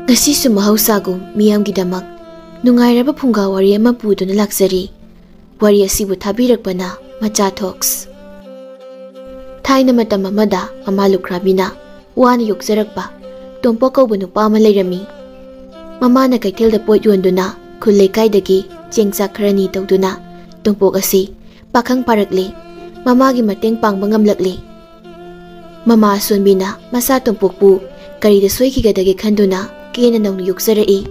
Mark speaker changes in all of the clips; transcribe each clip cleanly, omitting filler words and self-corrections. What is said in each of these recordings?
Speaker 1: Ngasisu mahausagu miyamgidamak nungairaba Phunga Wari ama puduna laksari. Wari asibu Thabirako Macha Thokz. Thaina matam amada mama lukrabina wana yokjarakpa tompo kauba nupa ama leirami. Mamana kaithelda pot yonduna khul leikaidagi chengchak kharani tawduna tompok asi pakhang parakli mamagi mateng pangba ngamlakli. Mama asunbina masa tompokpu karida soikigadagi khanduna kena nongna yokjarai.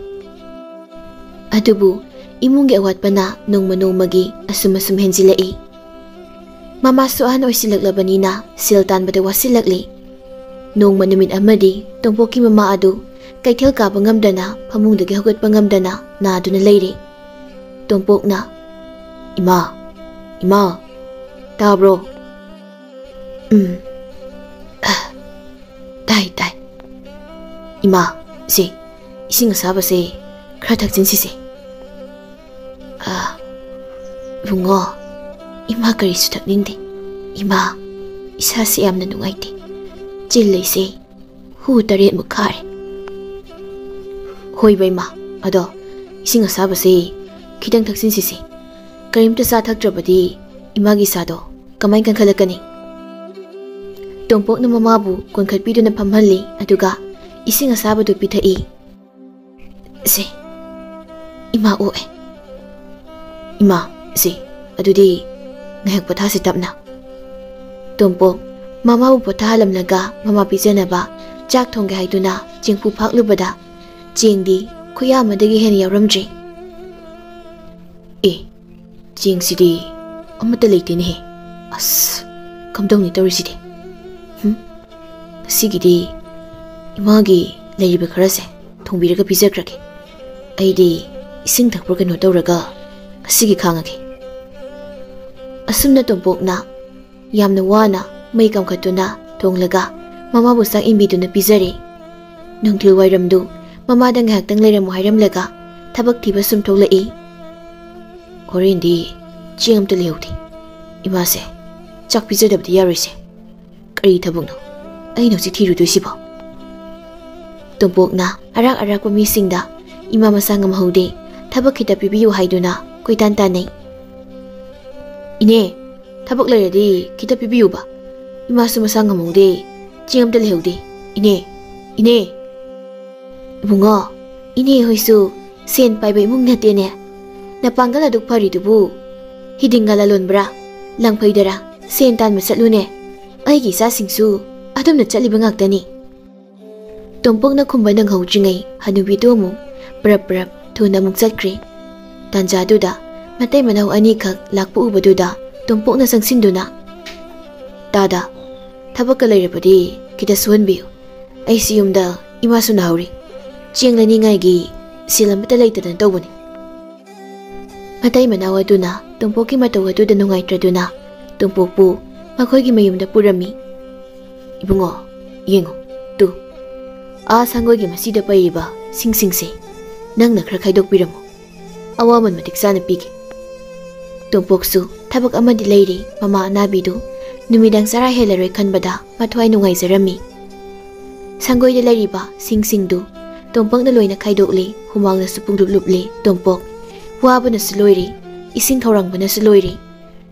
Speaker 1: Adubu imunggi awatpana nongma nongmagi asum henjilai. Mama suan oisilaklabanina sil tanbada wasilakli. Nongma numit amadi tongpoki mama adu kaithel kaba ngamdana phamungdagi haugatpa ngamdana naduna leire. Tongpokna Ima tabro. Tai Ima se ising asaba se khara thakjinsi se. Bungo Ima karisu thakningde. Ima isasi yamna nungaite. Chil leise hu taret mukhare. Hoi bai ma ado ising asaba se khidang thakjinsi se. Karimta sa thaktrabadi imagi sado kamai kankhalakani. Tompokna mamabu konkhatpiduna phamhalli aduga ising asabadu pithai. Se Ima oe. Ima se adudi ngayak pothasi tapna. Tompok mama bu pothalamnaga mama pijanaba chak thongge haiduna chingpu phaklubada chingdi khuyamadagi hen yawramdri. Ching sidi amata leitene he. As kamdongni tawrisidi. Sigidi imagi leiriba kharase thongbiraga pijakrake. Aidi ising thakpro kano tawraga asigi khangage. Asumna tompokna yamna wana mai kamkhatuna thonglaga mama bu sak imbiduna pijare. Nungthil wairamdu mama da ngahaktang leiramu hairamlaga thabak thiba sum tholai. Horendi ching amta lehudi. Ima se chak pijadabdi yaroise. Kari thabukno ai nosi thirudoisibo. Tompokna arak misingda ima masangam haude thabak khita pibiyu haiduna koitan tanai. Ine thabak leiradi khita pibiyu ba. Ima su masangam haude ching amta lehudi. Ine bungo ine hoisu sen paiba imung natene. Napangala duk pari dubu hidingala lonbra langpaidara sen tan masatlune aigi sa singsu Adomna chaliba ngaktani. Tompokna khumba nang haujingai hanubi tomu brap thuna muk chatkre. Tanjaduda matai manau ani khak lakpu ubaduda tompokna sangsinduna. Tada thabaka leirapadi kita suanbiu. Ai siyumda ima su nauri. Chenglani ngai gi silamata leitana tawbani. Matai manau aduna tompoki mataw aduda nungaitraduna tompokpu makhoigi mayumda purami. Ibungo yengo tu sangoigi masida pairiba singsingse nangna khara khaidokpiramo awaman matik sana pige. Tompoksu thabak amadi leiri mama anabidu numidang sara helaroi khanbada mathwai nungaizarami. Sangoida leiriba singsingdu tompokna loina khaidokli humangna su pungluplupli. Tompok wabana su loiri ising khawrangbana su loiri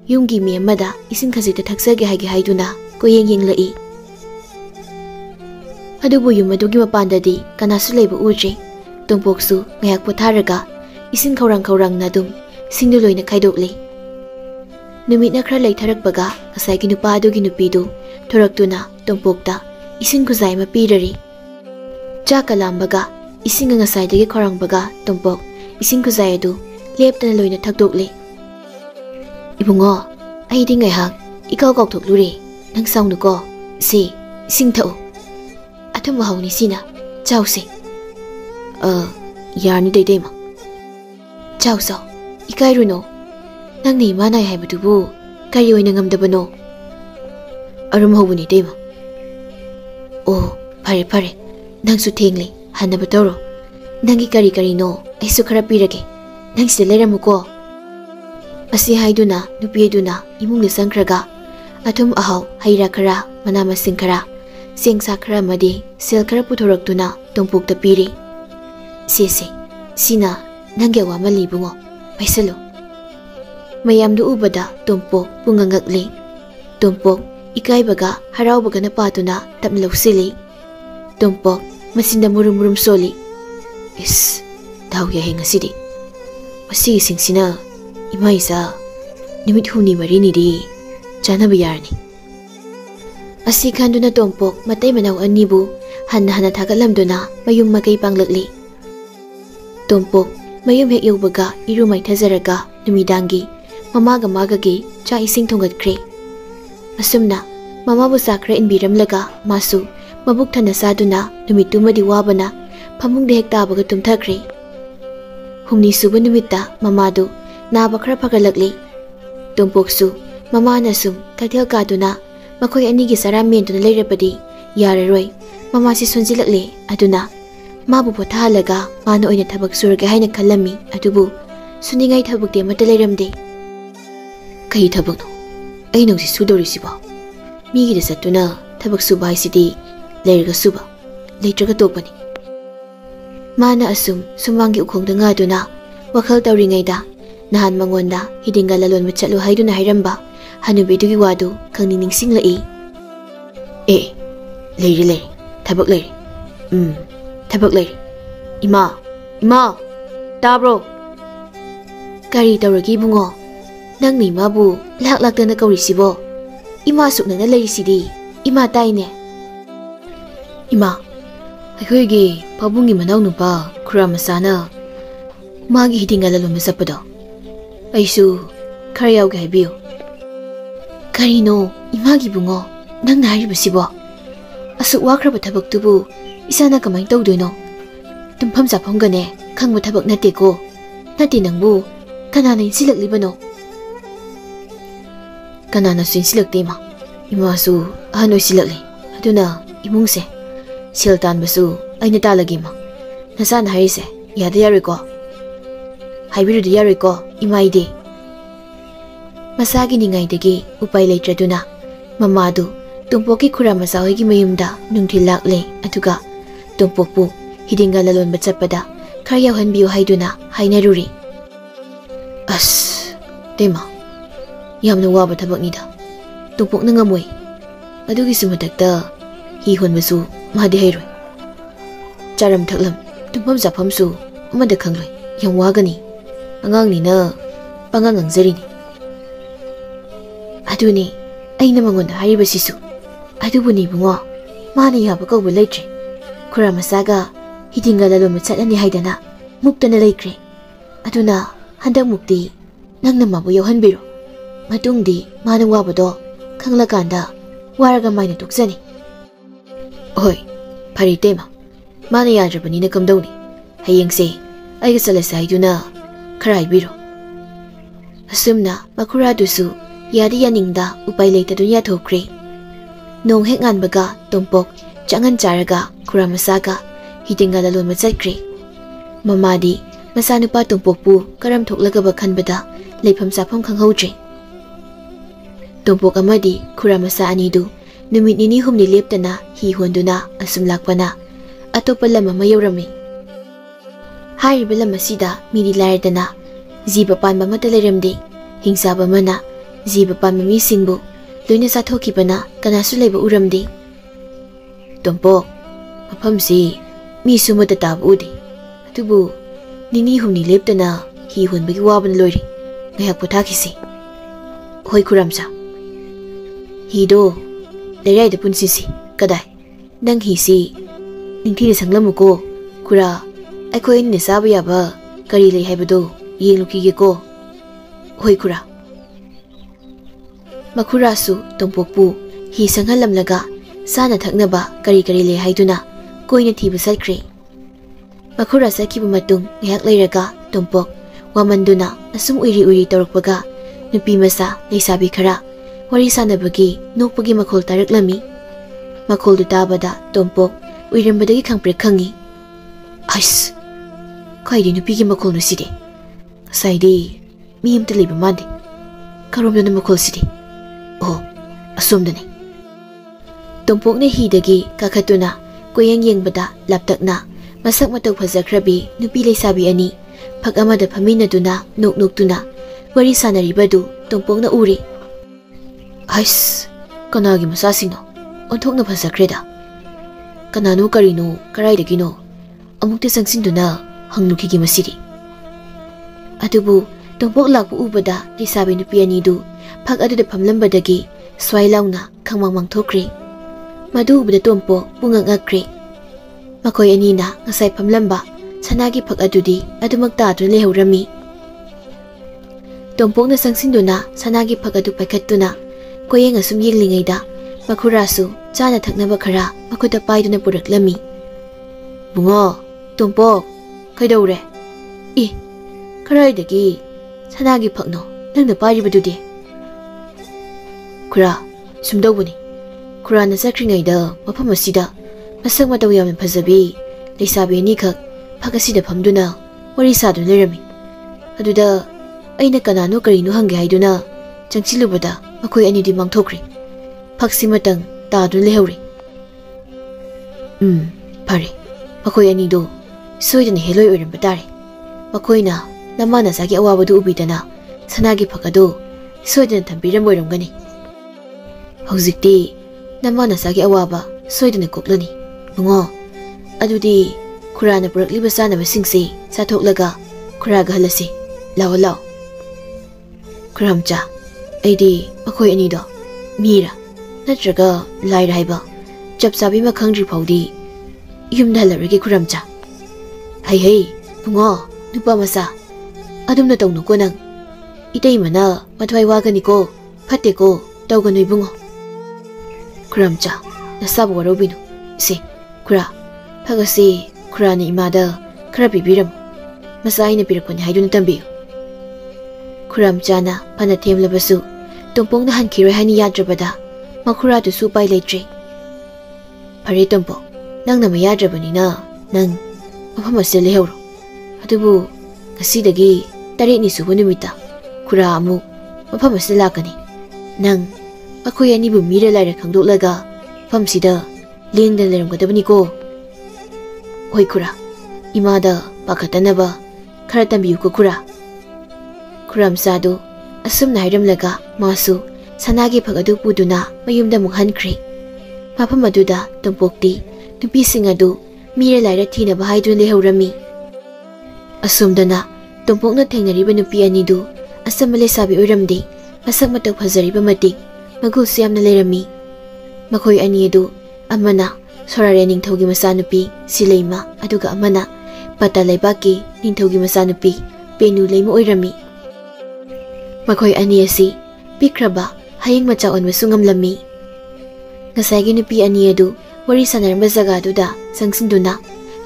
Speaker 1: yumgi mi amada ising khazita thaksage haiduna koyeng yenglai. Adubu yumadugi mapandadi kanasu leiba ujri. Tompoksu ngayak potharaga ising khawrang nadum singdu loina khaidokli. Numitna khara leitharakpaga ngasaigi nupa adugi nupidu thoraktuna tompokta ising khuzai ma pirari. Chakalambaga ising ngasaidagi khawrangbaga tompok ising khuzai adu leptana loina thakdokli. Ibungo aidi ngaihak ikaw kauktokluri nang saungnuko si ising thau. Atum hauni sina chause. Yarni deidema. Chauso ikairuno nang ni manai haibadubu kari oina ngamdabano. Arum hobuni dema. Pare nangsu thengli hanaba tawro. Nangi kari no aisu khara pirage. Nang sida leiramuko. Asi haiduna nupieduna imungli sangkraga atum ahau haira khara manama singkhara sengsa khara madi sel khara puthoraktuna tompokta piri. Sese, sina nangya wa mali bungo. Paisalo. Mayamdu ubada Tompok pungangakli. Tompok ikaibaga haraubaga na patuna tapnalausili. Tompok masinda murum soli. Is, daw yahe ngasidi. Masigising sina ima isa numit humni marini di jana bayarni. Asi khanduna Tompok matay manaw anibu hana thagalamduna mayum magay panglagli. Tompok mayum hek yawbaga irumay thazaraga numidangi mamaga magagi cha ising thongatkre. Asumna mamabu sakra inbiramlaga masu mabuk thana saduna numittumadi wabana phamungda hek tabaga tumthakre. Humni suba numita mamadu naba khara phagalakli. Tompoksu mamana sum kathel kaduna makhoi anigi saramenduna leirapadi yararoi mamasi sunjilakle aduna mabu pothalaga mana oina thabak surga haina khalami adubu suningai thabukte mata leiramde. Kai thabakno ai nongsi sudori siba migi da satuna thabak suba isidi leirga suba leitraga tokpani. Mana asum sumwangi ukhongda ngaduna wakhal tawringaida nahan mangonda hidinga lalon machatlo haiduna hairamba hanubidugi wadu khangning ningsinglai. Leiri thabak leiri. Thabak leiri. Ima tabro. Kari tawragi bungo nang ni mabu laktana kaurisibo. Ima suknana leirisidi ima taine. Ima aikoigi pabungi manaw nupa khuramasana magi hidinga lalon masapado aisu khara yawge haibiyo. Karino imagi bungo nangna haribasibo asuk wakraba thabaktubu isana kamai tawdoino. Tumpham chaphamgane khangba thabak nate ko nate nangbu kanana insilaklibano. Kanana sinsilakte ma imasu ahanoi silakle aduna imungse Siltan basu aina talagi ma nasana harise yada yariko haibirudu yariko imaide. Masagi ningaidagi upai leitraduna mamadu Tompokki khuramasa hoigi mayumda nungthil lakle aduga Tompokpu hidinga lalonba chappada khara yawhanbiyo haiduna hainaruri. As tema yamna waba thabaknida Tompokna ngamoi adugisu mathakta hi honbasu madi hairoi. Charam thaklam tumpham chaphamsu amada khangloi yam wagani angangnina pangangangjari. Aduni aina mangonda haribasisu adubuni bungo mana yaba kauba leitre. Khuramasaga hidinga laloma chatlani haidana muktana leikre. Aduna handak mukti nangna mabu yawhanbiro matungdi mana wabado khanglakanda waraga maina tukjani. Oi phari tema mana yadrabanina kamdawni hayengse aiga chalasa haiduna khara haibiro. Asumna makhuradusu yadi yaningda upai leitadun yathokre. Nong hek nganbaga Tompok changan charaga khuramasaga hidinga lalon machatkre. Mamadi masanupa Tompokpu karam thoklagaba khanbada leifam chafam khanghaudre. Tompok amadi khuramasa anidu numit nini humni leptana hi honduna asum lakpana atopa lam ama yaurami. Hariba lam asida miri lairadana jiba panba mata leiramde. Hingsaba mana jiba panba misingbu loina sathokibana kanasu leiba uramde. Tompok mafamsi mi sumata tab udi adubu nini humni leptana hi honbagi wabana loiri ngayak pothakisi. Hoi khuramsa hido leiraida punsisi kadai nang hisi ningthina sanglamuko khura aikhoi ni saba yaba kari lei haibado yenglukige ko. Hoi khura makhurasu Tompokpu hi sanghalamlaga sana thaknaba kari lei haiduna koina thiba satkre. Makhura sakiba matung ngayak leiraga Tompok wamanduna asum uiri tawrakpaga nupi masa leisabi khara wari sanabagi nokpagi makhol taraklami. Makhol du tabada Tompok uirambadagi khangpre khangi. Ais kaidi nupigi makhol no sidi saidi mi amta leiba mande karomdana makhol sidi. Oh asomdane. Tompokna hidagi kakhatuna koyang yengbada laptakna masak matau fazakrabi nupi leisabi ani phak amada phaminaduna noknoktuna wari sanaribadu tongpongna uri. Ais, kanagi masasino onthokna fazakreda. Kanano karino karaidagino amukte sangsinduna hangnukigi masiri. Adubu tongpok lakpu ubada leisabi nupi anidu phak aduda phamlambadagi swai launa khangmangmang thokri. Madu ubada tompo pungangakri. Makoy anina ngasay phamlamba sanagi phak adudi adumakta adu lehurami. Tompok na sangsinduna sanagi phak adu paikhattuna koyeng asum yenglingaida makhurasu chana thaknaba khara makhuta paiduna puraklami. Bungo, tompok, kaidaure? I, karaidagi sanagi phakno nangna pairibadudi. Khura, sumdawbuni. Khura na sakringaida mafam asida masak matau yamna phazabi leisabi ani khak phak asida phamduna wari saduna lerami. Aduda aina kanano karino hange haiduna changchilubada makhoi anidi mangthokri. Phaksi matang taduna lehori. Phare. Makhoi anido soidana heloi oiramba tare. Makhoina lamana sagi awabadu ubidana sanagi phak ado soidana thambiram oiramgani. Hojikti namana sagi awaba soidana koklani. Bungo, adudi khurana purakliba sanabasingse sathoklaga khuraga halasi. Lao lao. Khuramcha, aidi makhoi anido mira natraga laira haiba chapsabi ma khangri phawdi yumda halarage khuramcha. Hai hai, bungo, nupa masa Adomna tawnu ko nang itay mana mathwai wagani ko phatte ko tawganoi bungo. Khuramcha, nasabu warobinu. Se, khura, phagasi khura ni imada khara bibiram. Masa aina pirakpani haiduna tambiyo. Khuramchana phana themlabasu tompongna hankiroi hani yadrabada makhura du su pai leitre. Phare tompo, nangna ma yadrabanina nang mafam asida lehoro. Adubu ngasidagi tarekni suba numita khura amuk mafam asida lakani. Nang makhoi anibu mira laira khangdoklaga famsida lengdana leramgadabani ko. Hoi khura, imada pakhatanaba khara tambiyu ko khura. Khuramsadu asumna hairamlaga masu sanagi phak adu puduna mayumda muk hankri. Mafam aduda tompokti nupising adu mira laira thinaba haiduna lehorami. Asumdana tompokna thengnariba nupi anidu asama leisabi oiramdi masak matau phazariba matik magulsu yamna lerami. Makhoi ani adu amana sorare ningthaugi masanupi Sileima aduga amana pata laibaki ningthaugi masanupi Penuleima oirami. Makhoi ani asi pikraba hayeng macha onbasu ngamlami. Ngasaygi nupi ani adu wari sanaramba jaga aduda sangsinduna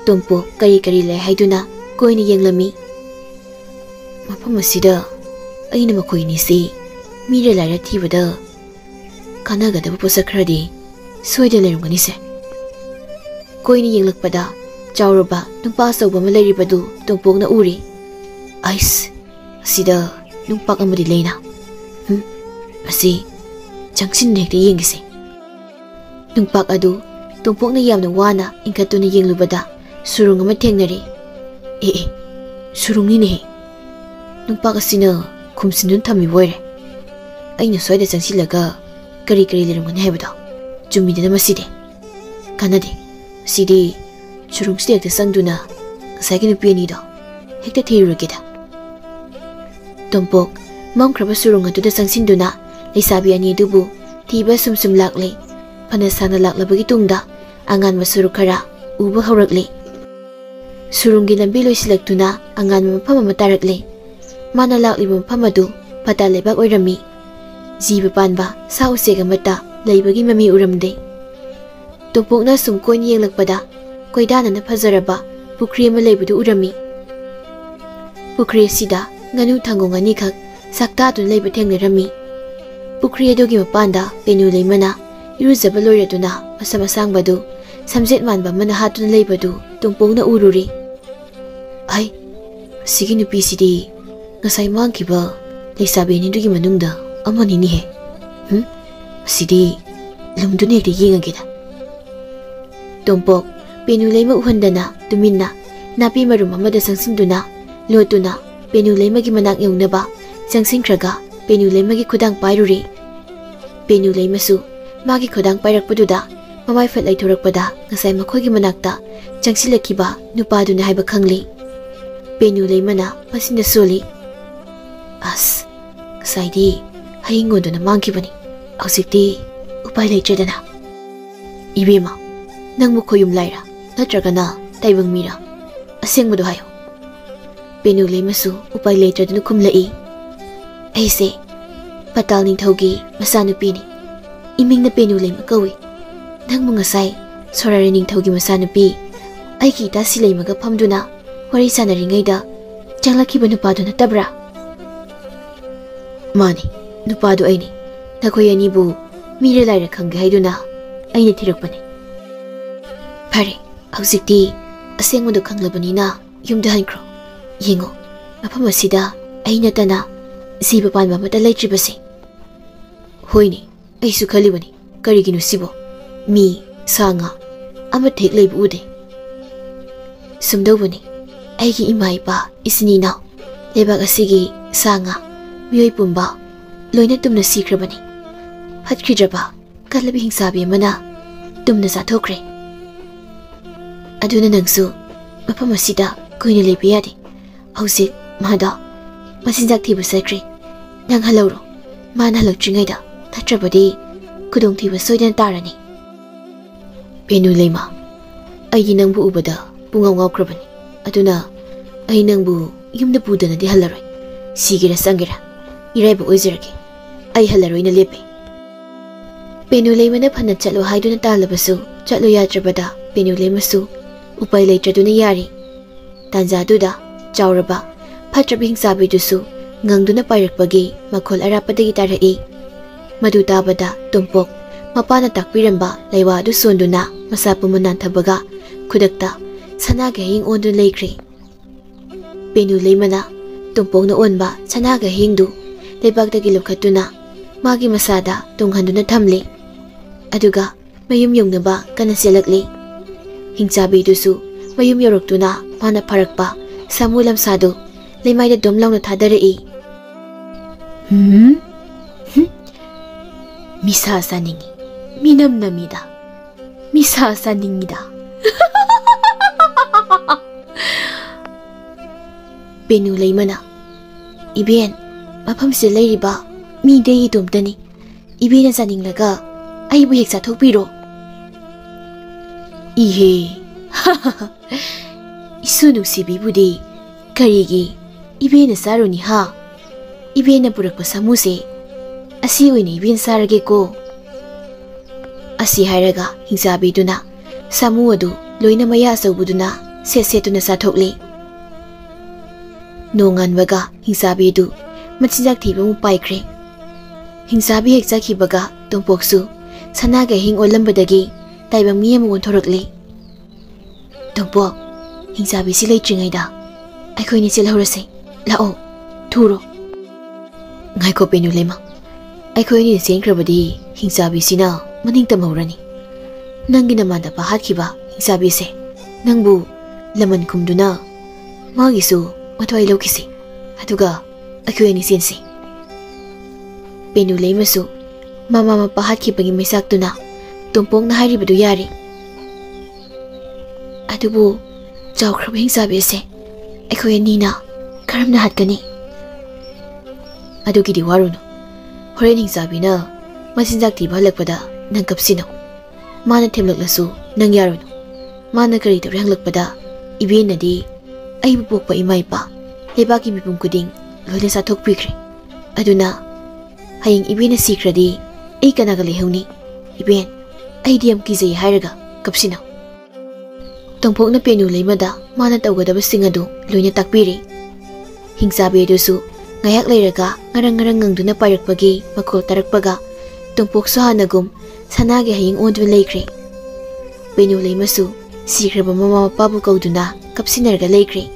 Speaker 1: tompo kari kari lai haiduna koini yenglami. Mafam asida aina makhoini si mira laira thibada kanagadaba posak khradi soida lerumgani se. Koini yenglakpada chawraba nungpa sauba ma leiribadu tompokna uri. Ais, asida nungpak amadi leina. Asi changsin hekta yengise. Nungpak adu tompokna yamna wana inkatuna yenglubada surung ama thengnari. Surung ni ne. Nungpak asina khumsinun thami boire. Aina soida changsilaga kari kari lerumgani haibada chumidana maside. Kanade sidi surung sida sangduna ngasaygi nupi anido hekta thirurageda. Tompok mamkraba surung aduda sangsinduna leisabi ani adubu thiba sumsum lakle. Phana sana laklabagi tungda angan masuru khara uba haurakle. Surunggi lambi loisilaktuna angan mafam ama tarakle. Mana lakliba mafam adu phata leibak oirami. Jiba panba sa useg amata leibagi mami uramde. Tompokna sum koini yenglakpada koidanana phazaraba pukri ama leibudu urami. Pukri asida nganu thangong ani khak sakta dun leiba thengnerami. Pukri adugi mapanda Penuleimana iruzaba loiraduna masam asangbadu samjet manba mana hatuna leibadu tompokna ururi. Ai, sigi nupisidi ngasai mangkiba leisabi anidugi manungda amani ni he. Sidi lumduni hekta yengageda. Tompok Penuleima uhundana tuminna napi marum amada sangsinduna lotuna Penuleima gi manak yaunaba sangsingkraga Penuleima gi khudang pairuri. Penuleima su magi khudang pairakpaduda mamai fatlai thorakpada ngasai makhoi gi manakta changsilakiba nupaduna haiba khangli. Penuleima na pasinda soli. As saidi hayingoduna mangkibani hausikti upai leitredana. Ibema nang mukhoyum laira natragana taibang mira asengmadu hayo. Penuleima su upai leitreduna khumlai. Aise patal ningthaugi masanupini imingna Penuleima kawi. Nang mo ngasay sorari ningthaugi masanupi aiki tasilaimaga phamduna wari sanaringayda changlakiba nupado natabra. Mani nupado aini nakoy anibu mira laira khangge haiduna aina thirakpani. Phare hausikti asengmadu khanglabanina yumda hankro yengo mafam asida aina tana siba panba mata laitribasi. Hoini aisu khalibani kariginu sibo mi sanga ama thek leibu ude. Sumdobani aigi ima ipa isini na lebak asigi sanga miyoi pumba loina tumna sikrabani. Hatkhidraba kalabi hingsabi amana tumna sathokre. Aduna nangsu mafam asida koina leiba yadi. Hausik mada masinjak thiba sakre. Nang halauro mana halaktringayda natrabadi kudong thiba soidan tarani. Penuleima aigi nangbu ubada pungaw ngawkrabani. Aduna ai nangbu yumda pudana di halaroi. Sigira sangira iraiba oizarake ai halaroi na lepe. Penuleima na phana chatlo haiduna talabasu chatlo yatrabada Penuleima su upai leitraduna yari. Tanjaduda chawraba phatrabi hingsabidusu ngangduna pairakpagi makhol arapadagi tarai. Madu tabada tumpok mapana takpiramba laiwa adu sonduna masapumanan thabaga khudakta sanaga hing ondun leikre. Penuleima na tumpokna onba sanaga hingdu leibagdagi lukhatuna magi masada tunghanduna thamli. Aduga mayum yongnaba kana selakli. Hingchabidusu mayum yoroktuna mana pharakpa samulam sadu leimaida domlauna thadarai. Misa saningi minam namida misa saningida. Penuleima na iben mafam se leiriba mi dei domdani ibena saninglaga aibu hek sathokpiro. Ihe isu nuksibibudi karigi ibena saruni ha. Ibena purakpa samuse asi oina iben sarage ko. Asi hairaga hingchabiduna samu adu loina maya asawbuduna setuna sathokli. Nonganwaga hingchabidu machinjak thiba mu paikre. Hingchabi hek chakhibaga tumpoksu sanaga hing olambadagi taibang mi ama wonthorakli. Tumpok hingchabi si leitringayda aikhoini chelhorase lao thuro. Ngaiko Penuleima aikhoini senkrabadi hingchabi sina maning tamhorani. Nangi namanda pa hatkiba hingchabi se nangbu laman khumduna magisu matwai lokisi aduga aikhoini sensi. Penuleima su mama mapa hatkibagi misaktuna tumpokna hairibadu yari. Adubu chawkraba hingchabi se aikhoinina karamna hatkani. Adugidi warunu horen hingchabina machinjak thiba halakpada nang kapsino. Mana themlaklasu nang yarunu. Mana kari tawre hanglakpada ibenadi aibu pokpa imaipa lebaki mipum kuding loina sathokpikre. Aduna haying ibena sikradi ai kanaga lehawni. Iben aidi am kizai hairaga kapsino. Tongpokna Penuleimada mana tawgadaba singadu loina takpiri. Hingchabi adusu ngayak leiraga ngarang ngangduna pairakpagi makhol tarakpaga tumpoksu hanagum sanagi haying ondu leikre. Penuleima su sikraba mama mapabu kauduna kapsinarga leikre.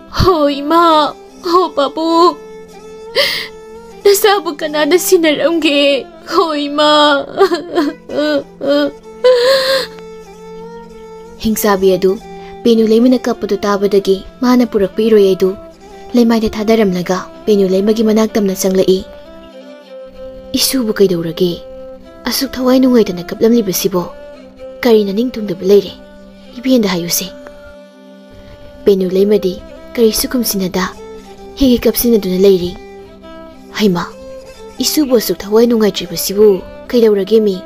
Speaker 1: Ho ima ho babu nasabu kanada sinaramge ho ima. Hingchabi adu Penuleima na kapadu tabadagi mana purakpa iroi adu leimaida thadaramlaga Penuleimagi manaktamna changlai. Isubu kaidaurage asuk thawai nungaidana kaplamlibasibo karina ningtungdaba leire ibenda hayuse. Penuleimadi kari sukumsinada hegi kapsinaduna leiri. Haima isubu asuk thawai nungaidribasibu kaidaurage mi.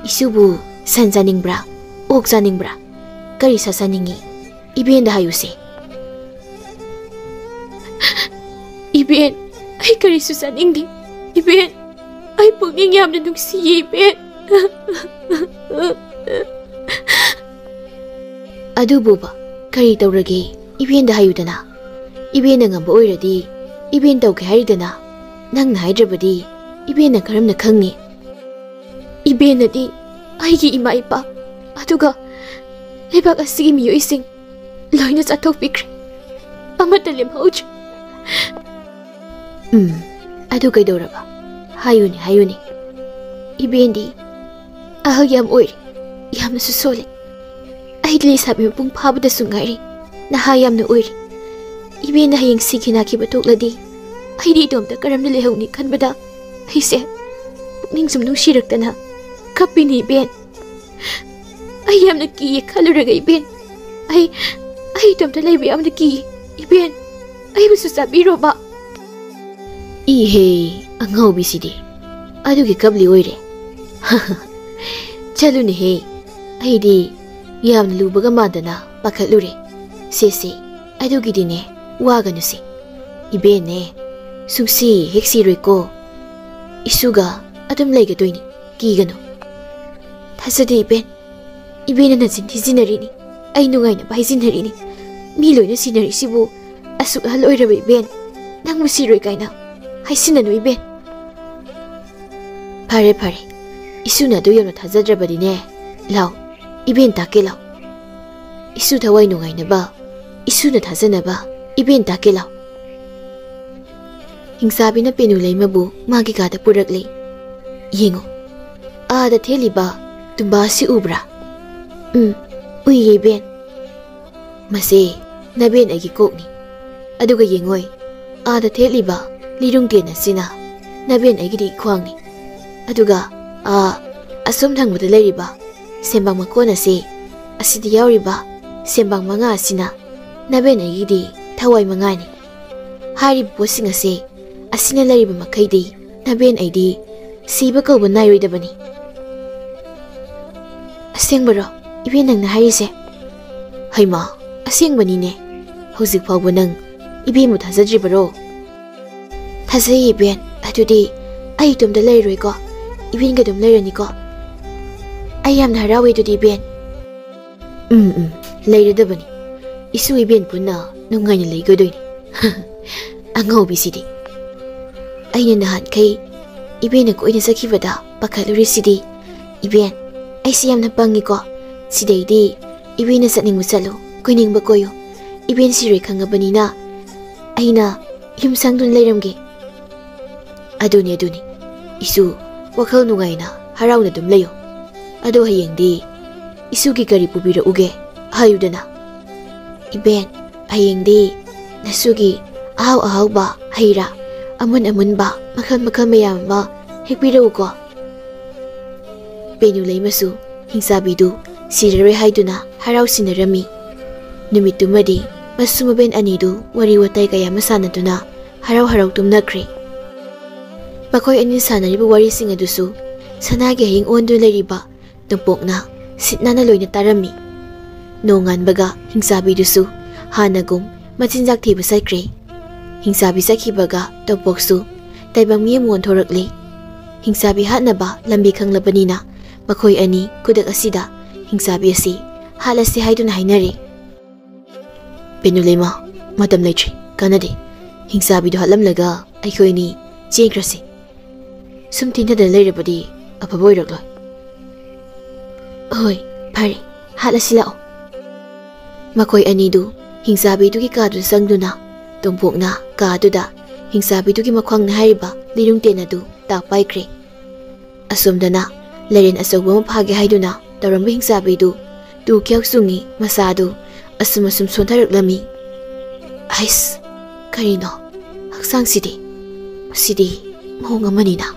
Speaker 1: Isubu san janingbra ok janingbra kari sasaningi ibenda hayuse. Iben ay kari susaningdi. Iben ay pugning yamna nungsiye iben. Adubo ba kari tawrage ibenda hayudana. Ibenda ngamba oiradi iben tawke haridana. Nangna haidrabadi ibenda karamna khangni. Ibenadi aigi ima ipa aduga lebak asigi miyoising loina chathokpikre amata lemhauj. Adu kaidauraba hayuni hayuni. Ibendi ahag yam oiri yamna susole aidli sabi mapung phabada sungairi naha yamna oiri. Ibenda hayeng sikina ki batokladi aidi domta karamna lehawni khanbada aise pukning sum nungsirakdana kapini iben. Ay yamna kiye khaluraga iben. Ay domta laiba yamna kiye iben. Ay busu sabiro ba. Ihe angaubi sidi adugi kabli oire. Chalune he aidi yamna lubaga madana pakhatlure sese adugi dine waganusi ibene sumsi heksi roiko isuga adum laigadoini kigano. Thasade iben ibena na sinthijinarini ai nungaina baijinarini mi loina sinari sibu asuk hal oiraba iben nangmu siroi kaina haisinanu iben. Phare phare isuna do yamna thajadrabadine law iben take law. Isu thawai nungaina ba isuna thajana ba iben take law. Hingchabina Penuleima bu magi gada purakle. Yengo ada theliba tumba si ubra. Uye ben. Mase na ben agi kokni. Aduga yengoi ada theliba lirung tena sina na ben agi di khwangni. Aduga asum thangbada leiriba sembang makona se asida yauriba sembang manga asina na ben agi di thawai mangani. Hari bosinga se asina leiriba makaidi na ben aidi siba kauba nairoidabani. Asengbaro iben nangna harise. Haima asengbani ne hojik fawba nang ibemu thajadribaro. Thajai iben adudi ai tumda leiroi ko iben ga dum leirani ko. Ai yamna harawe dudi iben. Leiradabani isu iben punna nungaina leigodoini. Angaubi sidi aina nahan kai ibena ko ina sakibada pakhaluri sidi iben aisi yamna pangi ko sidaidi ibena satningmu chalo koiningba koyo iben siroi khangabani na aina yumsangdun leiramge. Aduni isu wakhal nungaina harauna dum leyo. Ado hayengdi isugi gari pubira uge hayudana. Iben hayengdi nasugi ahaw ba haira amun ba makal mayam ba hekpira uko. Penuleima su Hingchabidu sirare haiduna harau sinarami. Numitumadi masumaben anidu wari watai kaya masanaduna harau tumnakre. Makoi ani sanariba wari sing adusu sanagi hayeng ondu leiriba tumpokna sitnana loina tarami. Nongan baga Hingchabidusu hanagum machinjak thiba sakre. Hingchabi sakhibaga topoksu taibang miyam wonthorakle. Hingchabi hatnaba lambi khanglabanina makoi ani kudak asida Hingchabi asi halasi haiduna hainare. Penuleima matam leitri kanade Hingchabidu hatlamlaga aikhoini chengrasi. Sumtinada leirabadi apaboirakla. Hoi phare halasi lao. Makoi anidu Hingchabidugi kadu sangduna tumpokna kaduda Hingchabidugi makhwangna hariba lirung tenadu takpaikre. Asumdana Leren asogba maphage haiduna taramba Hingchabidu tu kyak sungi masadu asum asum sontarak lami. Ais, karino, haksang sidi. Sidi, mahong amanina.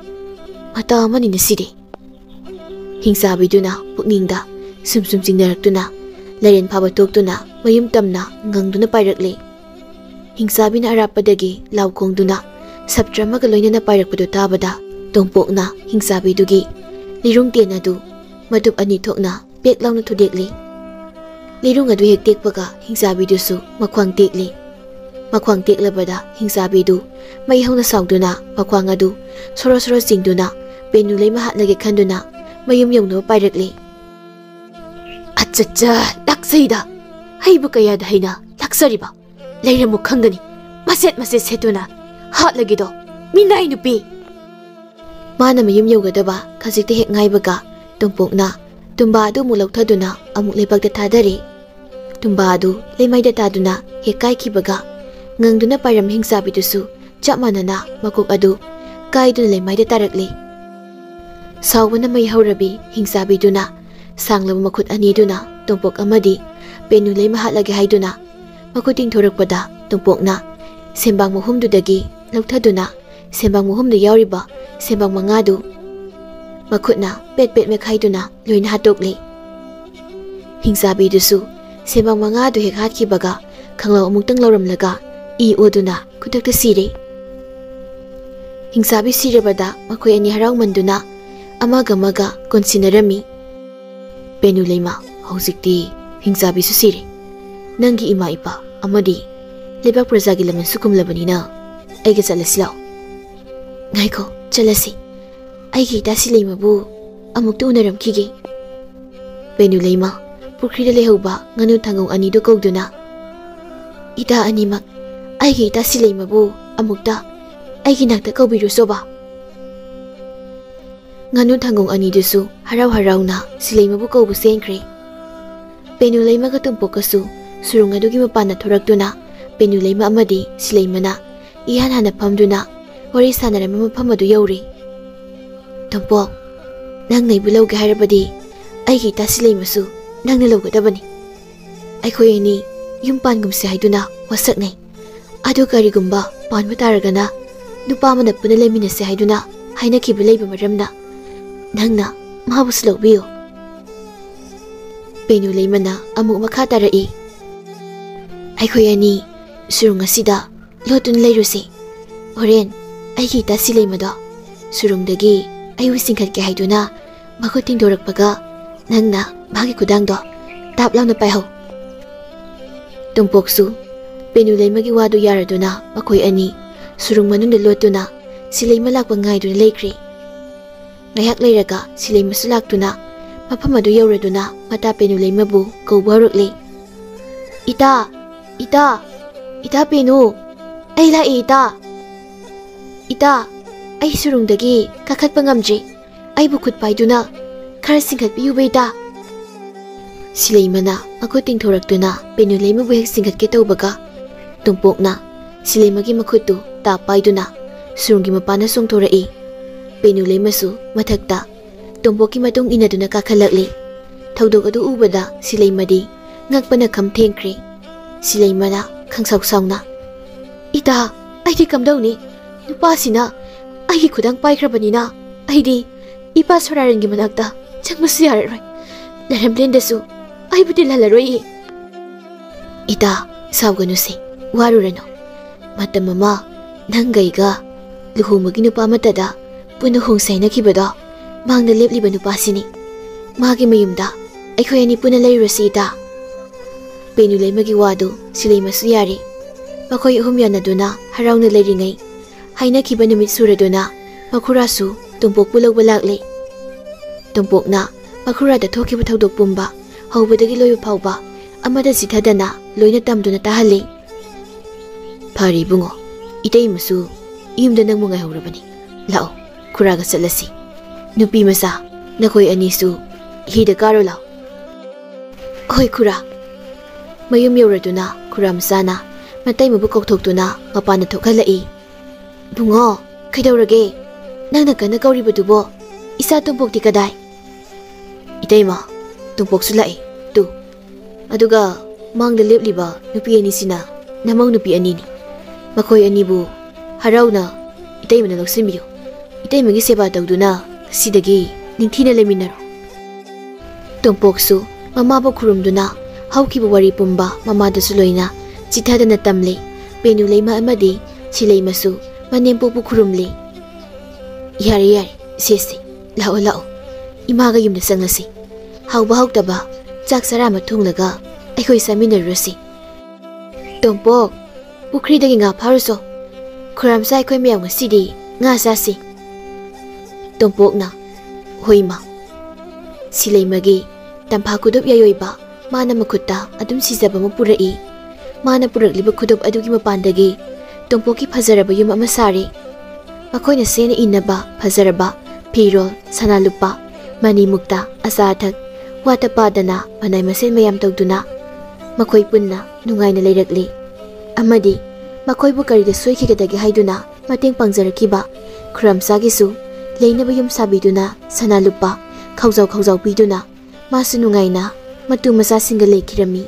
Speaker 1: Mata amanina sidi. Hingchabiduna pukningda sum jingnarakduna lairen phaba toktuna mayum tamna ngangduna pairakle. Hingchabina arapadagi laukhongduna saptramaga loinana pairakpadu tabada tongpokna Hingchabidugi lirung ten adu madup ani thokna pek launa thudekle. Lirung adu hek tekpaga Hingchabidusu makhwang tekle. Makhwang teklabada Hingchabidu mai hauna sauduna makhwang adu soro jingduna Penuleima hatlage khanduna mayum yongno pairakle. Achacha laksaida haibu kayada haina laksariba leiramu khangani maset setuna hatlagido minai nupi. Mana mayum yogadaba khajikte hek ngaibaga tongpokna tumba adu mulauthaduna amuk lebakda thadare. Tumba adu leimaida taduna hek kaikhibaga ngangduna pairam Hingchabidusu chapmanana makuk adu kaiduna leimaida tarakle. Sawbana mai haurabi Hingchabiduna sanglaba makhut aniduna tongpok amadi Penuleima hatlage haiduna makuting thorakpada tongpokna sembang muhumdudagi lauthaduna sembang muhumdu yauriba sembang mangadu makhutna pet mekhaiduna loina hatokle. Hingchabidusu sembang mangadu hek hatkibaga khanglaw amuktang lauramlaga I oduna kutakta sire. Hingchabi sirabada makhoi ani haraumanduna amaga konsinarami. Penuleima haujikti Hingchabisu sire. Nangi ima ipa amadi lebak prajagi laman sukumlabanina aiga chalasi law. Ngaiko chalasi. Aigi dasi leimabu amukta unaramkhige. Penuleima pukrida lehauba nganu thangong anido kogduna. Ida animak aigi dasi leimabu amukta aigi nakta kaubirusoba. Nganu thangong anidusu haraw-harawna sileimabu kaubu senkre. Penuleima ka tungpokasu surung adugi mapana thoraktuna Penuleima amadi sileimana ihan hana phamduna wari sanarama mafam adu yauri. Tongpok, nang naibu lawge hairabadi aigi ta sileimasu nangna lawgadabani. Aikhoi ani yum pangumse haiduna wasaknai. Adu karigumba panba taragana nupa amana puna leiminase haiduna hainakiba leiba maramna nangna mahabusu lawbiyo. Penuleimana amuk makha tarai. Aikhoi ani surung asida lotun leirusi. Horen aigi ta sileimado surungdagi ayu singkhatke haiduna makut tingdorakpaga nangna magi kudangdo tap launa paihau. Tongpoksu Penuleimagi wadu yaraduna makhoi ani surung manunda lotuna sileima lakpa ngaiduna leikri. Ngayak leiraga sileimasu laktuna mafam adu yauraduna mata Penuleimabu kauba horukle. Ita Penu, ai lai ita ai surungdagi kakhatpa ngamdri ai bukhut paiduna khara singkhatpiyu beita. Sileimana makut tingthoraktuna Penuleimabu hek singkhatke tawbaga tongpokna sileimagi makhuttu ta paiduna surunggi mapana songthorai. Penuleimasu mathakta tongpokki matung inaduna kakhalakle. Thaudok adu ubada sileimadi ngakpana kham thengkre. Sileimana khangsaw-sawna ita aidi kamdawni nupasina aigi khudang paikhrabanina aidi ipa sorarangi manakta changmasu yararoi laramlendasu aibudi lalaroi. Ita sawganuse warurano matam ama nangaiga luhumagi nupa matada puna hongsainakibado mangda lepliba nupasini magi mayumda aikhoi ani puna leirasi ita. Penuleimagi wadu sileimasu yari. Makhoi ahum yanaduna harauna leiringai hainakiba numit suraduna makhurasu tongpokpu lawba lakle. Tongpokna makhurada thokiba thaudok pumba haubadagi loiba phauba amada sithadana loina tamduna tahalle. Phari bungo itaimasu yumda nangmu ngaihorabani lao khuraga chatlasi. Nupi masa nakhoi anisu hida karo lao. Hoi khura. Mayum yauraduna khuramsana matai mabu kokthokduna mapana thokhalai. Bungo kaidaurage nangna kana kauribadubo isa tongpokti kadai. Itaima tongpoksu lai tu Aduga mangda lepliba nupi anisina namau nupi anini. Makoi anibu harauna itaymana loksinbiyo. Itaymagi seba tawduna sidagi ningthina leminaro. Tompoksu mamabu khurumduna haukiba wari pumba mamadasu loina chithadana tamle. Penuleima amadi Sileimasu manempopu khurumle. Yare sesi lao lao imaga yumna sanglasi. Hauba hautaba chak sarama thunglaga akhoi saminarasi. Tompok pukhridagi nga pharuso. Khuramsa akhoi meyam ngasidi nga sasi. Tompokna hoima Sileimagi tampha kudop yayoiba mana makutta adum sijaba mapurai. Mana purakliba kudop adugi mapandagi Tompoki phazaraba yum ama sari. Makoina sena inaba phazaraba pirol sanalupa mani mukta asathak watapadana panay masen mayam tawduna makoi punna nungaina leirakli. Amadi makoibu karida soikigadagi haiduna mateng pangzarakiba khuramsagisu leinaba yum sabiduna sanalupa khawjaw biduna masu nungaina matu masa singa lekhirami.